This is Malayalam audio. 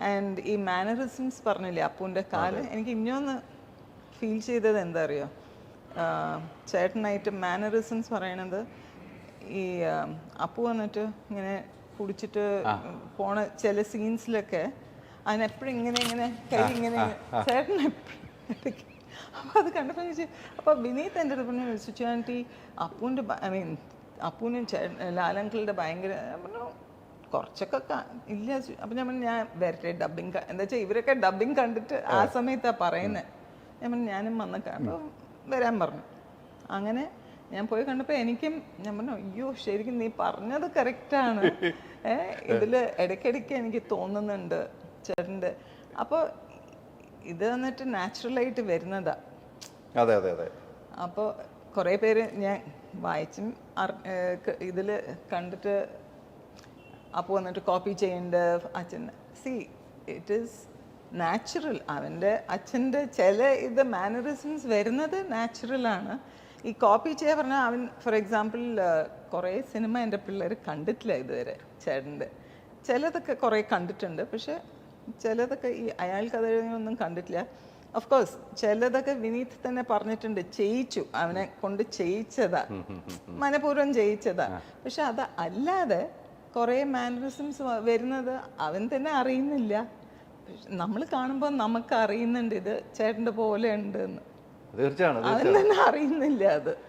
ആൻഡ് ഈ മാനറിസംസ് പറഞ്ഞില്ലേ അപ്പൂൻ്റെ കാല് എനിക്ക് ഇന്നൊന്ന് ഫീൽ ചെയ്തത് എന്താ അറിയോ, ചേട്ടനായിട്ട് മാനറിസംസ് പറയണത് ഈ അപ്പു വന്നിട്ട് ഇങ്ങനെ കുടിച്ചിട്ട് പോണ ചില സീൻസിലൊക്കെ അതിനെപ്പോഴും ഇങ്ങനെ ഇങ്ങനെ കൈ ഇങ്ങനെ ചേട്ടൻ എപ്പോഴും അപ്പോൾ അത് കണ്ടപ്പോൾ ചോദിച്ചു. അപ്പോൾ വിനീത് എൻ്റെ അടുത്ത് പറഞ്ഞു, സുചാൻറ്റി അപ്പൂൻ്റെ ഐ മീൻ അപ്പൂനും ലാലങ്കിളുടെ ഭയങ്കര പറഞ്ഞു കുറച്ചൊക്കെ ഇല്ല. അപ്പം ഞാൻ പറഞ്ഞു ഞാൻ വരട്ടെ ഡബ്ബിങ്, എന്താ വെച്ചാൽ ഇവരൊക്കെ ഡബ്ബിങ് കണ്ടിട്ട് ആ സമയത്താണ് പറയുന്നത്. ഞാൻ പറഞ്ഞു ഞാനും വന്നേക്കാം, അപ്പോൾ വരാൻ പറഞ്ഞു. അങ്ങനെ ഞാൻ പോയി കണ്ടപ്പോൾ എനിക്കും ഞാൻ പറഞ്ഞു അയ്യോ ശരിക്കും നീ പറഞ്ഞത് കറക്റ്റാണ്, ഇതിൽ ഇടയ്ക്കിടയ്ക്ക് എനിക്ക് തോന്നുന്നുണ്ട് ചേട്ടൻ്റെ. അപ്പോൾ ഇത് വന്നിട്ട് നാച്ചുറലായിട്ട് വരുന്നതാ. അതെ അതെ അതെ. അപ്പോൾ കുറേ പേര് ഞാൻ വായിച്ചും ഇതിൽ കണ്ടിട്ട് അപ്പോൾ വന്നിട്ട് കോപ്പി ചെയ്യേണ്ട അച്ഛൻ. C it is natural. അവൻ്റെ അച്ഛൻ്റെ ചില ഇത് മാനറിസംസ് വരുന്നത് നാച്ചുറലാണ്. ഈ കോപ്പി ചെയ്യാൻ പറഞ്ഞാൽ അവൻ ഫോർ എക്സാമ്പിൾ കുറേ സിനിമ എൻ്റെ പിള്ളേർ കണ്ടിട്ടില്ല ഇതുവരെ ചേട്ടൻ്റെ. ചിലതൊക്കെ കുറേ കണ്ടിട്ടുണ്ട്, പക്ഷെ ചിലതൊക്കെ ഈ അയാൾക്ക് അതൊന്നും കണ്ടിട്ടില്ല. ഓഫ് കോഴ്സ് ചിലതൊക്കെ വിനീത് തന്നെ പറഞ്ഞിട്ടുണ്ട്, ചെയ്യിച്ചു, അവനെ കൊണ്ട് ചെയ്യിച്ചതാ, മനഃപൂർവ്വം ചെയ്യിച്ചതാ. പക്ഷെ അത് അല്ലാതെ കുറേ മാനറിസംസ് വരുന്നത് അവൻ തന്നെ അറിയുന്നില്ല. നമ്മൾ കാണുമ്പോൾ നമുക്ക് അറിയുന്നുണ്ട് ഇത് ചേട്ടൻ്റെ പോലെ ഉണ്ട് എന്ന്, തീർച്ചയാണ് അവൻ തന്നെ അറിയുന്നില്ല അത്.